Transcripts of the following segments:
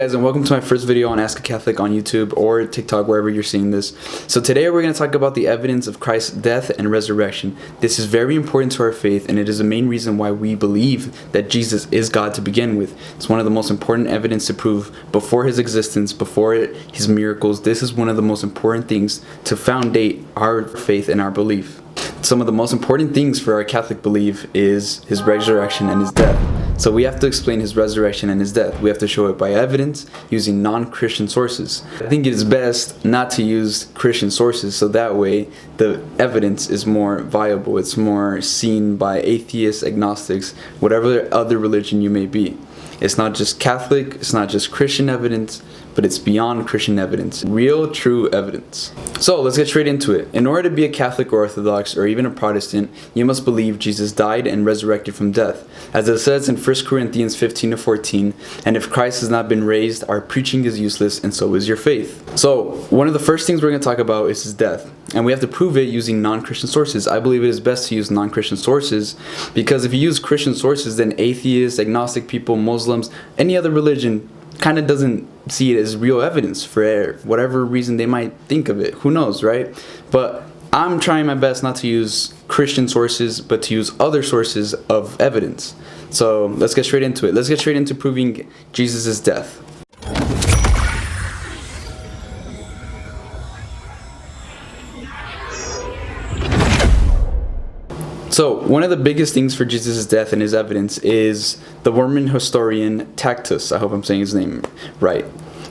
Guys, and welcome to my first video on Ask a Catholic on YouTube or TikTok, wherever you're seeing this. So today we're going to talk about the evidence of Christ's death and resurrection. This is very important to our faith, and it is the main reason why we believe that Jesus is God to begin with. It's one of the most important evidence to prove before his existence, before his miracles. This is one of the most important things to foundate our faith and our belief. Some of the most important things for our Catholic belief is his resurrection and his death. So we have to explain his resurrection and his death. We have to show it by evidence using non-Christian sources. I think it is best not to use Christian sources, so that way the evidence is more viable. It's more seen by atheists, agnostics, whatever other religion you may be. It's not just Catholic, it's not just Christian evidence, but it's beyond Christian evidence. Real, true evidence. So let's get straight into it. In order to be a Catholic or Orthodox or even a Protestant, you must believe Jesus died and resurrected from death. As it says in 1 Corinthians 15-14, and if Christ has not been raised, our preaching is useless and so is your faith. So one of the first things we're going to talk about is his death. And we have to prove it using non-Christian sources. I believe it is best to use non-Christian sources because if you use Christian sources, then atheists, agnostic people, Muslims, any other religion kind of doesn't see it as real evidence for whatever reason they might think of it. Who knows, right? But I'm trying my best not to use Christian sources, but to use other sources of evidence. So let's get straight into it. Let's get straight into proving Jesus' death. So, one of the biggest things for Jesus' death and his evidence is the Roman historian TACITUS. I hope I'm saying his name right.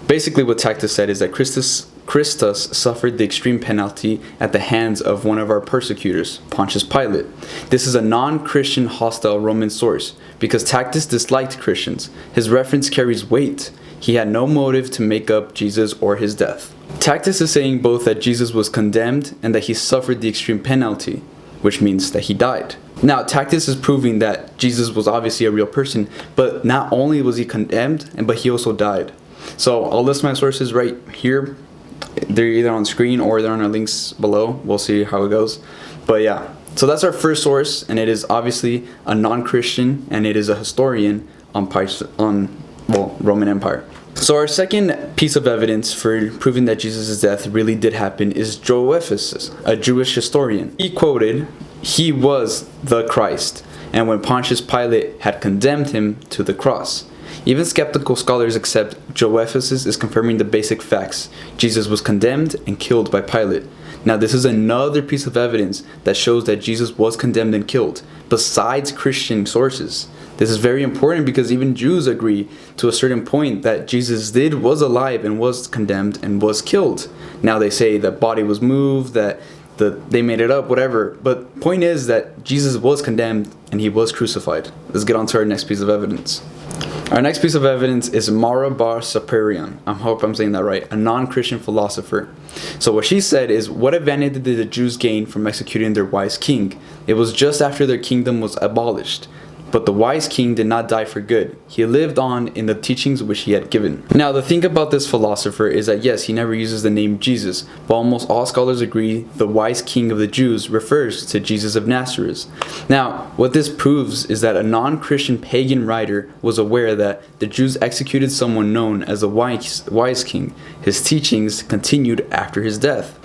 Basically, what TACITUS said is that Christus suffered the extreme penalty at the hands of one of our persecutors, Pontius Pilate. This is a non-Christian hostile Roman source because TACITUS disliked Christians. His reference carries weight. He had no motive to make up Jesus or his death. TACITUS is saying both that Jesus was condemned and that he suffered the extreme penalty, which means that he died. Now, TACITUS is proving that Jesus was obviously a real person, but not only was he condemned, but he also died. So I'll list my sources right here. They're either on screen or they're on our links below. We'll see how it goes. But yeah, so that's our first source, and it is obviously a non-Christian, and it is a historian on Roman Empire. So our second piece of evidence for proving that Jesus' death really did happen is Josephus, a Jewish historian. He quoted, "He was the Christ," and when Pontius Pilate had condemned him to the cross. Even skeptical scholars accept Josephus is confirming the basic facts. Jesus was condemned and killed by Pilate. Now this is another piece of evidence that shows that Jesus was condemned and killed, besides Christian sources. This is very important because even Jews agree to a certain point that Jesus was alive and was condemned and was killed. Now they say the body was moved, that they made it up, whatever. But point is that Jesus was condemned and he was crucified. Let's get on to our next piece of evidence. Our next piece of evidence is BAR-SERAPIon. I hope I'm saying that right. A non-Christian philosopher. So what she said is, what advantage did the Jews gain from executing their wise king? It was just after their kingdom was abolished. But the wise king did not die for good. He lived on in the teachings which he had given. Now, the thing about this philosopher is that yes, he never uses the name Jesus, but almost all scholars agree the wise king of the Jews refers to Jesus of Nazareth. Now, what this proves is that a non-Christian pagan writer was aware that the Jews executed someone known as the wise king. His teachings continued after his death.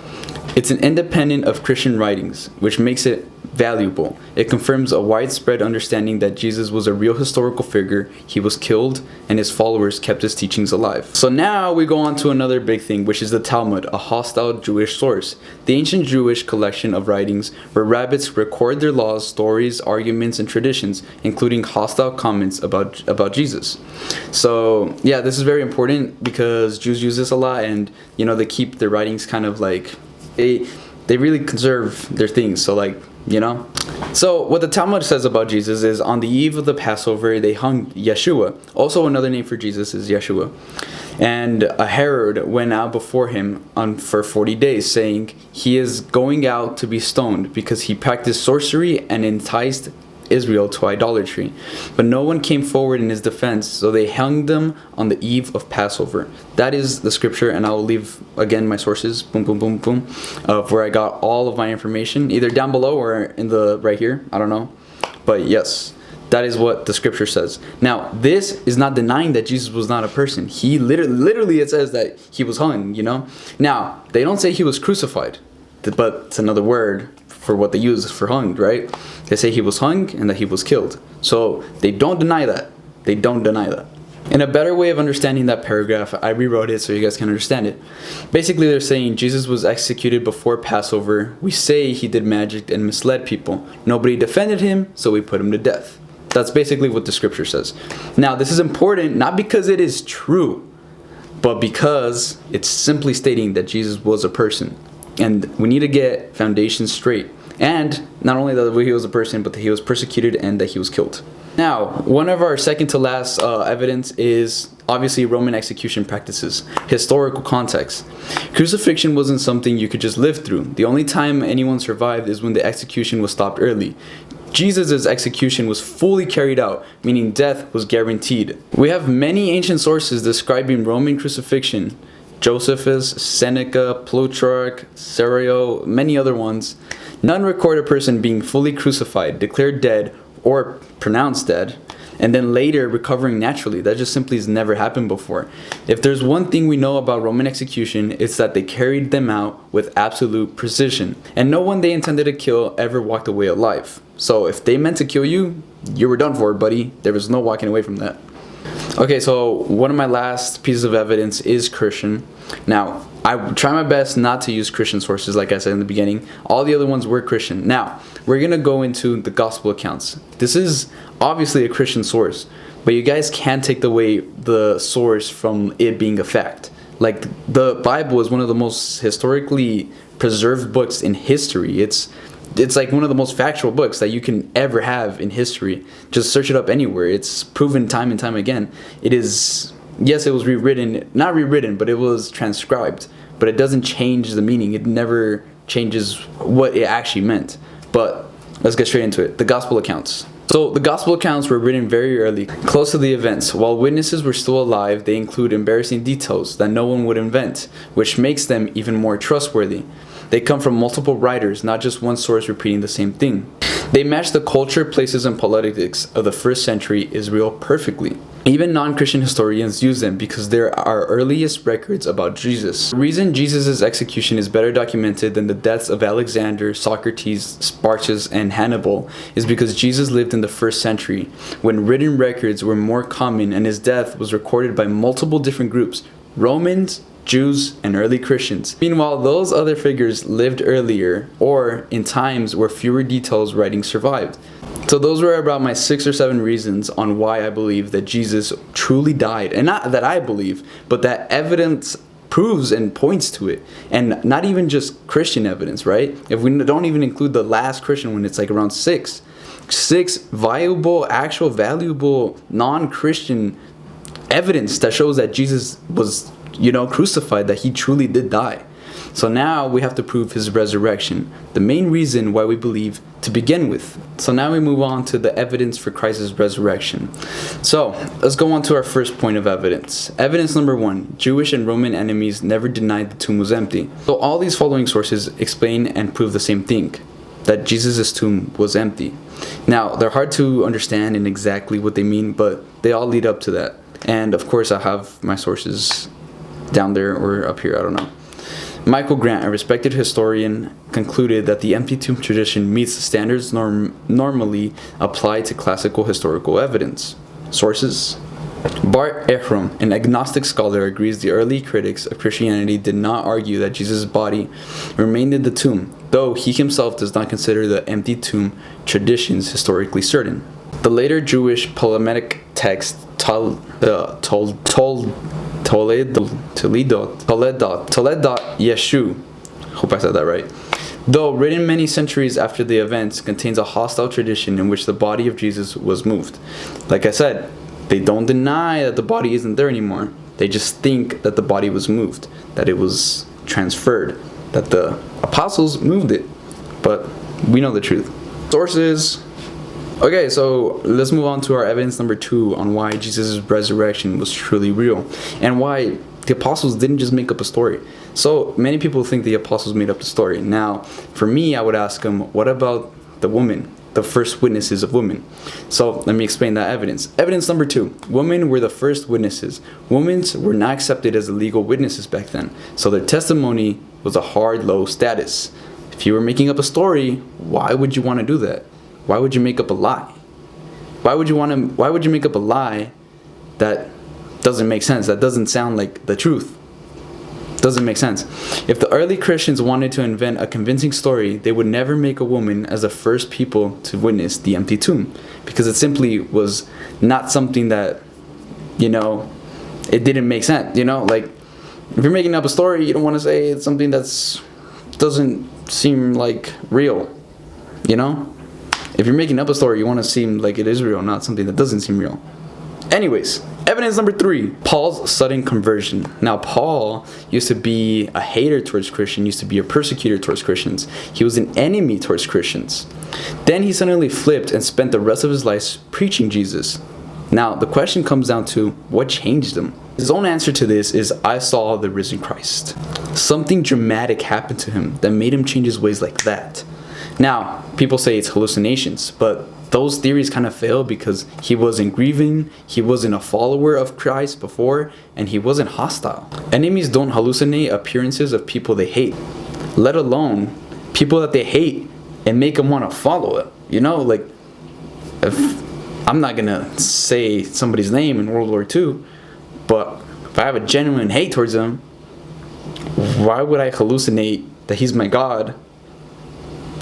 It's an independent of Christian writings, which makes it valuable. It confirms a widespread understanding that Jesus was a real historical figure, he was killed, and his followers kept his teachings alive. So now we go on to another big thing, which is the Talmud, a hostile Jewish source. The ancient Jewish collection of writings where rabbis record their laws, stories, arguments, and traditions, including hostile comments about Jesus. So yeah, this is very important because Jews use this a lot, and they keep their writings kind of like they really conserve their things. So what the Talmud says about Jesus is, on the eve of the Passover, they hung Yeshua. Also another name for Jesus is Yeshua. And a Herod went out before him for 40 days, saying, he is going out to be stoned because he practiced sorcery and enticed Israel to idolatry. But no one came forward in his defense, so they hung them on the eve of Passover. That is the scripture, and I will leave again my sources, of where I got all of my information, either down below or in the right here. I don't know. But yes, That is what the scripture says. Now, this is not denying that Jesus was not a person. He literally it says that he was hung, you know. Now, they don't say he was crucified, but it's another word for what they use for hung, right? They say he was hung and that he was killed. So they don't deny that. They don't deny that. In a better way of understanding that paragraph, I rewrote it so you guys can understand it. Basically, they're saying Jesus was executed before Passover. We say he did magic and misled people. Nobody defended him, so we put him to death. That's basically what the scripture says. Now, this is important not because it is true, but because it's simply stating that Jesus was a person. And we need to get foundation straight. And not only that he was a person, but that he was persecuted and that he was killed. Now, one of our second to last evidence is obviously Roman execution practices, historical context. Crucifixion wasn't something you could just live through. The only time anyone survived is when the execution was stopped early. Jesus' execution was fully carried out, meaning death was guaranteed. We have many ancient sources describing Roman crucifixion. Josephus, Seneca, Plutarch, Cicero, many other ones. None record a person being fully crucified, declared dead, or pronounced dead, and then later recovering naturally. That just simply has never happened before. If there's one thing we know about Roman execution, it's that they carried them out with absolute precision, and no one they intended to kill ever walked away alive. So if they meant to kill you, you were done for, buddy. There was no walking away from that. Okay, so one of my last pieces of evidence is Christian. Now, I try my best not to use Christian sources, like I said in the beginning. All the other ones were Christian. Now, we're going to go into the gospel accounts. This is obviously a Christian source, but you guys can't take away the source from it being a fact. Like, the Bible is one of the most historically preserved books in history. It's like one of the most factual books that you can ever have in history. Just search it up anywhere. It's proven time and time again. It is, yes, it was rewritten, not rewritten, but it was transcribed. But it doesn't change the meaning. It never changes what it actually meant. But let's get straight into it. The gospel accounts. So the gospel accounts were written very early, close to the events. While witnesses were still alive, they include embarrassing details that no one would invent, which makes them even more trustworthy. They come from multiple writers, not just one source repeating the same thing. They match the culture, places, and politics of the first century Israel perfectly. Even non-Christian historians use them because they're our earliest records about Jesus. The reason Jesus' execution is better documented than the deaths of Alexander, Socrates, Spartacus, and Hannibal is because Jesus lived in the first century, when written records were more common and his death was recorded by multiple different groups: Romans, Jews, and early Christians. Meanwhile, those other figures lived earlier or in times where fewer details writing survived. So those were about my 6 or 7 reasons on why I believe that Jesus truly died. And not that I believe, but that evidence proves and points to it. And not even just Christian evidence, right? If we don't even include the last Christian one, it's like around 6 viable, actual, valuable, non-Christian evidence that shows that Jesus was, crucified, that he truly did die. So now we have to prove his resurrection, the main reason why we believe to begin with. So now we move on to the evidence for Christ's resurrection. So let's go on to our first point of evidence. Evidence number 1, Jewish and Roman enemies never denied the tomb was empty. So all these following sources explain and prove the same thing, that Jesus' tomb was empty. Now, they're hard to understand in exactly what they mean, but they all lead up to that. And of course, I have my sources down there or up here, I don't know. Michael Grant, a respected historian, concluded that the empty tomb tradition meets the standards normally applied to classical historical evidence. Sources: BAR-SERAPION, an agnostic scholar, agrees the early critics of Christianity did not argue that Jesus' body remained in the tomb, though he himself does not consider the empty tomb traditions historically certain. The later Jewish polemic text Toledot Yeshu, hope I said that right, though written many centuries after the events, contains a hostile tradition in which the body of Jesus was moved. Like I said, they don't deny that the body isn't there anymore. They just think that the body was moved, that it was transferred, that the apostles moved it. But we know the truth. Sources. Okay, so let's move on to our evidence number 2 on why Jesus' resurrection was truly real and why the apostles didn't just make up a story. So many people think the apostles made up the story. Now, for me, I would ask them, what about the woman? the first witnesses of women. So let me explain that evidence. Evidence number 2, women were the first witnesses. Women were not accepted as legal witnesses back then, so their testimony was a hard, low status. If you were making up a story, why would you want to do that? Why would you make up a lie? Why would you make up a lie that doesn't make sense, that doesn't sound like the truth? Doesn't make sense. If the early Christians wanted to invent a convincing story, they would never make a woman as the first people to witness the empty tomb, because it simply was not something that, it didn't make sense. Like, if you're making up a story, you don't want to say it's something that's doesn't seem like real. If you're making up a story, you want to seem like it is real, not something that doesn't seem real. Anyways, evidence number 3, Paul's sudden conversion. Now, Paul used to be a hater towards Christians, used to be a persecutor towards Christians. He was an enemy towards Christians. Then he suddenly flipped and spent the rest of his life preaching Jesus. Now, the question comes down to what changed him. His own answer to this is, I saw the risen Christ. Something dramatic happened to him that made him change his ways like that. Now, people say it's hallucinations, but those theories kind of fail because he wasn't grieving, he wasn't a follower of Christ before, and he wasn't hostile. Enemies don't hallucinate appearances of people they hate, let alone people that they hate and make them want to follow it. If I'm not gonna say somebody's name in World War II, but if I have a genuine hate towards him, why would I hallucinate that he's my God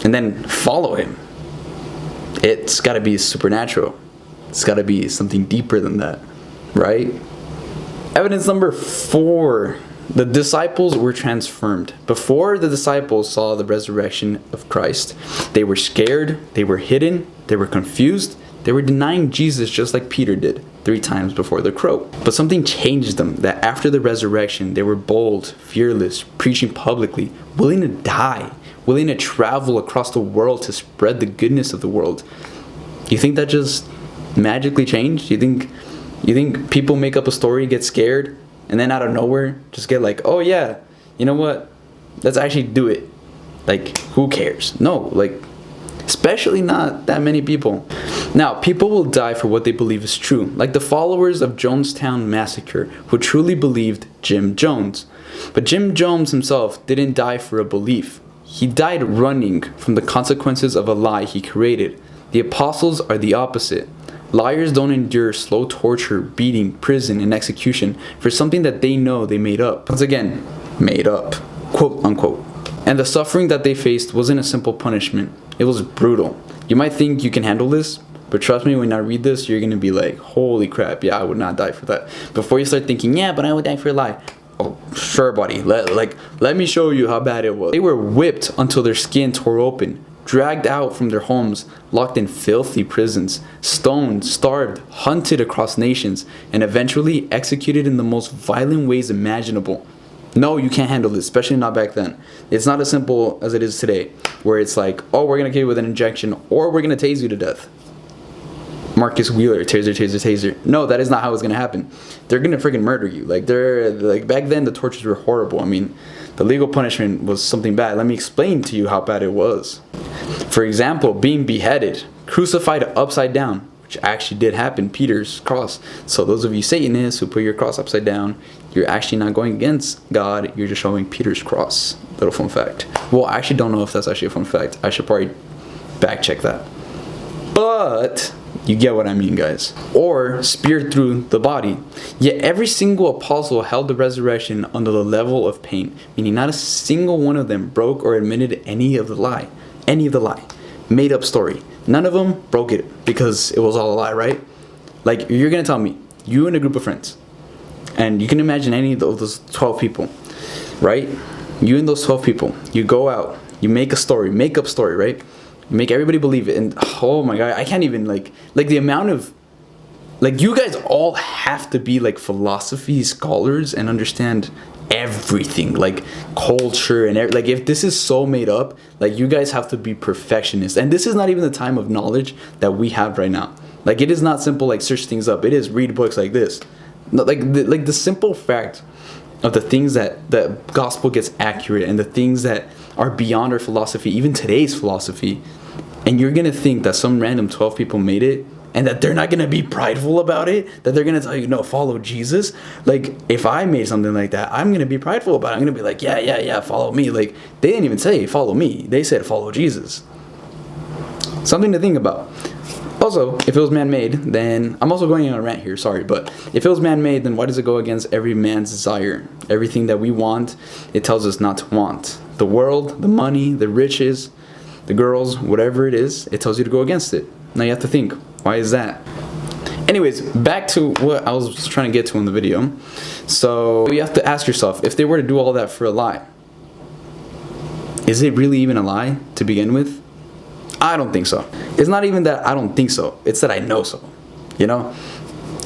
and then follow him? It's got to be supernatural. It's got to be something deeper than that, right? Evidence number 4, the disciples were transformed. Before the disciples saw the resurrection of Christ, they were scared, they were hidden, they were confused, they were denying Jesus just like Peter did 3 times before the crow. But something changed them, that after the resurrection, they were bold, fearless, preaching publicly, willing to die, willing to travel across the world to spread the goodness of the world. You think that just magically changed? You think people make up a story, get scared, and then out of nowhere just get like, oh yeah, you know what? Let's actually do it. Like, who cares? No, especially not that many people. Now, people will die for what they believe is true, like the followers of Jonestown Massacre, who truly believed Jim Jones. But Jim Jones himself didn't die for a belief. He died running from the consequences of a lie he created. The apostles are the opposite. Liars don't endure slow torture, beating, prison, and execution for something that they know they made up. Once again, made up, quote unquote. And the suffering that they faced wasn't a simple punishment. It was brutal. You might think you can handle this, but trust me, when I read this, you're going to be like, holy crap, yeah, I would not die for that. Before you start thinking, yeah, but I would die for a lie. Oh, sure, buddy. Let me show you how bad it was. They were whipped until their skin tore open, dragged out from their homes, locked in filthy prisons, stoned, starved, hunted across nations, and eventually executed in the most violent ways imaginable. No, you can't handle this, especially not back then. It's not as simple as it is today, where it's like, oh, we're going to kill you with an injection, or we're going to tase you to death. Marcus Wheeler, taser, taser, taser. No, that is not how it's gonna happen. They're gonna freaking murder you. Back then, the tortures were horrible. I mean, the legal punishment was something bad. Let me explain to you how bad it was. For example, being beheaded, crucified upside down, which actually did happen. Peter's cross. So those of you Satanists who put your cross upside down, you're actually not going against God. You're just showing Peter's cross. Little fun fact. Well, I actually don't know if that's actually a fun fact. I should probably back check that. But you get what I mean, guys. Or speared through the body. Yet every single apostle held the resurrection under the level of pain, meaning not a single one of them broke or admitted any of the lie. Any of the lie. Made up story. None of them broke it because it was all a lie, right? Like, you're going to tell me, you and a group of friends, and you can imagine any of those 12 people, right? You and those 12 people, you go out, you make a story, make up story, right? Make everybody believe it, and oh my god, I can't even like the amount of you guys all have to be like philosophy scholars and understand everything, like culture and like if this is so made up, like you guys have to be perfectionists, and this is not even the time of knowledge that we have right now. Like it is not simple like search things up. It is read books like this. Like the simple fact of the things that the gospel gets accurate and the things that are beyond our philosophy, even today's philosophy, And you're gonna think that some random 12 people made it, and that they're not gonna be prideful about it, that they're gonna tell you, no, follow Jesus. Like, if I made something like that, I'm gonna be prideful about it. I'm gonna be like, yeah, follow me. Like, they didn't even say follow me, they said follow Jesus. Something to think about. Also, if it was man-made, then I'm also going on a rant here, sorry, but if it was man-made, then why does it go against every man's desire? Everything that we want, it tells us not to want. The world, the money, the riches, the girls, whatever it is, it tells you to go against it. Now you have to think, why is that? Anyways, back to what I was trying to get to in the video. So you have to ask yourself, if they were to do all that for a lie, is it really even a lie to begin with? I don't think so. It's not even that I don't think so, it's that I know so. You know?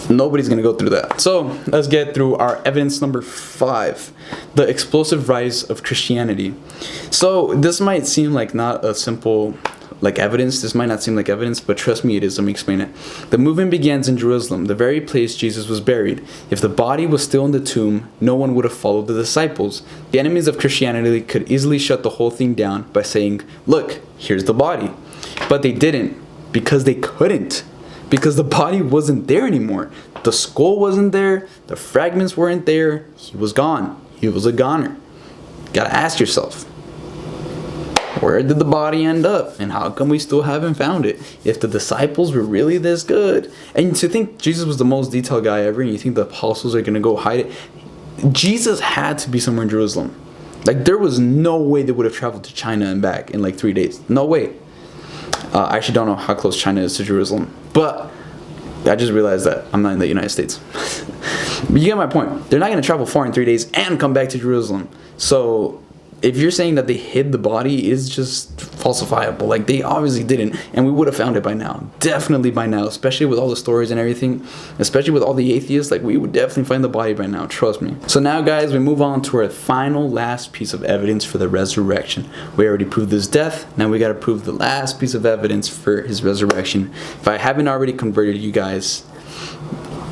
Nobody's gonna go through that. So let's get through our evidence number 5, the explosive rise of Christianity. So this might seem like not a simple evidence. This might not seem like evidence, but trust me, it is. Let me explain it. The movement begins in Jerusalem, the very place Jesus was buried. If the body was still in the tomb, no one would have followed the disciples. The enemies of Christianity could easily shut the whole thing down by saying, look, here's the body. But they didn't, because they couldn't. Because the body wasn't there anymore. The skull wasn't there. The fragments weren't there. He was gone. He was a goner. Gotta ask yourself, where did the body end up? And how come we still haven't found it? If the disciples were really this good. And to think Jesus was the most detailed guy ever, and you think the apostles are gonna go hide it. Jesus had to be somewhere in Jerusalem. Like, there was no way they would have traveled to China and back in like 3 days. No way. I actually don't know how close China is to Jerusalem, but I just realized that I'm not in the United States. But you get my point. They're not going to travel far in 3 days and come back to Jerusalem. So if you're saying that they hid the body, is just falsifiable. Like, they obviously didn't, and we would have found it by now. Definitely by now, especially with all the stories and everything, especially with all the atheists. Like, we would definitely find the body by now, trust me. So now, guys, we move on to our final last piece of evidence for the resurrection. We already proved his death. Now we got to prove the last piece of evidence for his resurrection. If I haven't already converted you guys,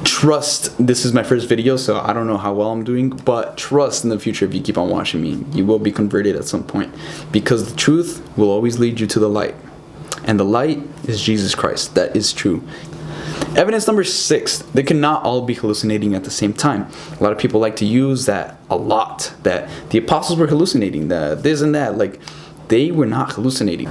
trust, this is my first video, so I don't know how well I'm doing, but trust in the future, if you keep on watching me, you will be converted at some point, because the truth will always lead you to the light, and the light is Jesus Christ. That is true. Evidence number 6, they cannot all be hallucinating at the same time. A lot of people like to use that a lot, that the apostles were hallucinating, that this and that. Like, they were not hallucinating.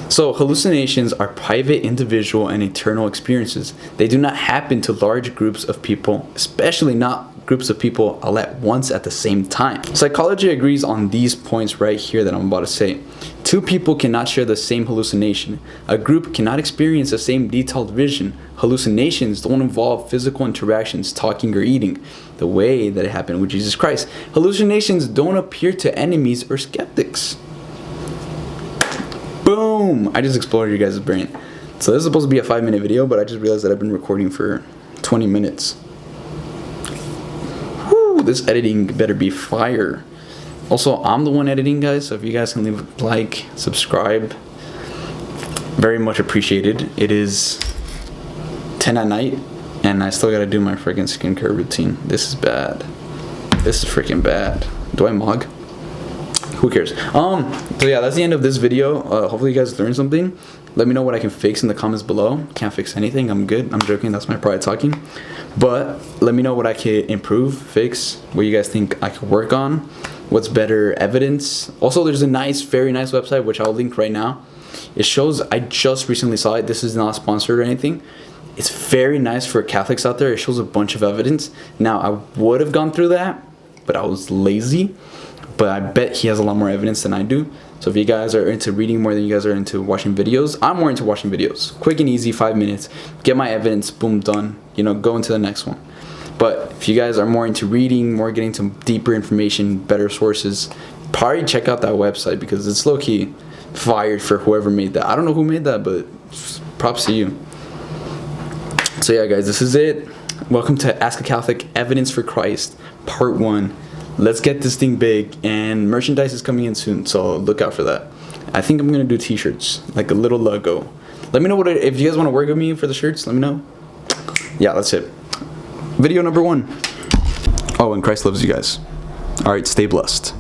So hallucinations are private, individual, and eternal experiences. They do not happen to large groups of people, especially not groups of people all at once at the same time. Psychology agrees on these points right here that I'm about to say. 2 people cannot share the same hallucination. A group cannot experience the same detailed vision. Hallucinations don't involve physical interactions, talking or eating, the way that it happened with Jesus Christ. Hallucinations don't appear to enemies or skeptics. Boom! I just exploded your guys' brain. So this is supposed to be a 5-minute video, but I just realized that I've been recording for 20 minutes. Whew, this editing better be fire. Also, I'm the one editing, guys, so if you guys can leave a like, subscribe, very much appreciated. It is 10 at night, and I still gotta do my freaking skincare routine. This is bad. This is freaking bad. Do I mug? Who cares? So yeah, that's the end of this video. Hopefully you guys learned something. Let me know what I can fix in the comments below. Can't fix anything. I'm good. I'm joking. That's my pride talking. But let me know what I can improve, fix, what you guys think I could work on, what's better evidence. Also, there's a very nice website, which I'll link right now. It shows, I just recently saw it. This is not sponsored or anything. It's very nice for Catholics out there. It shows a bunch of evidence. Now, I would have gone through that, but I was lazy. But I bet he has a lot more evidence than I do. So if you guys are into reading more than you guys are into watching videos, I'm more into watching videos. Quick and easy, 5 minutes. Get my evidence, boom, done. You know, go into the next one. But if you guys are more into reading, more getting some deeper information, better sources, probably check out that website, because it's low-key fired for whoever made that. I don't know who made that, but props to you. So yeah, guys, this is it. Welcome to Ask a Catholic Evidence for Christ, Part 1. Let's get this thing big, and merchandise is coming in soon, so look out for that. I think I'm gonna do t-shirts, like a little logo. Let me know if you guys want to work with me for the shirts. Let me know. Yeah, that's it. Video number 1. Oh, and Christ loves you guys. All right, stay blessed.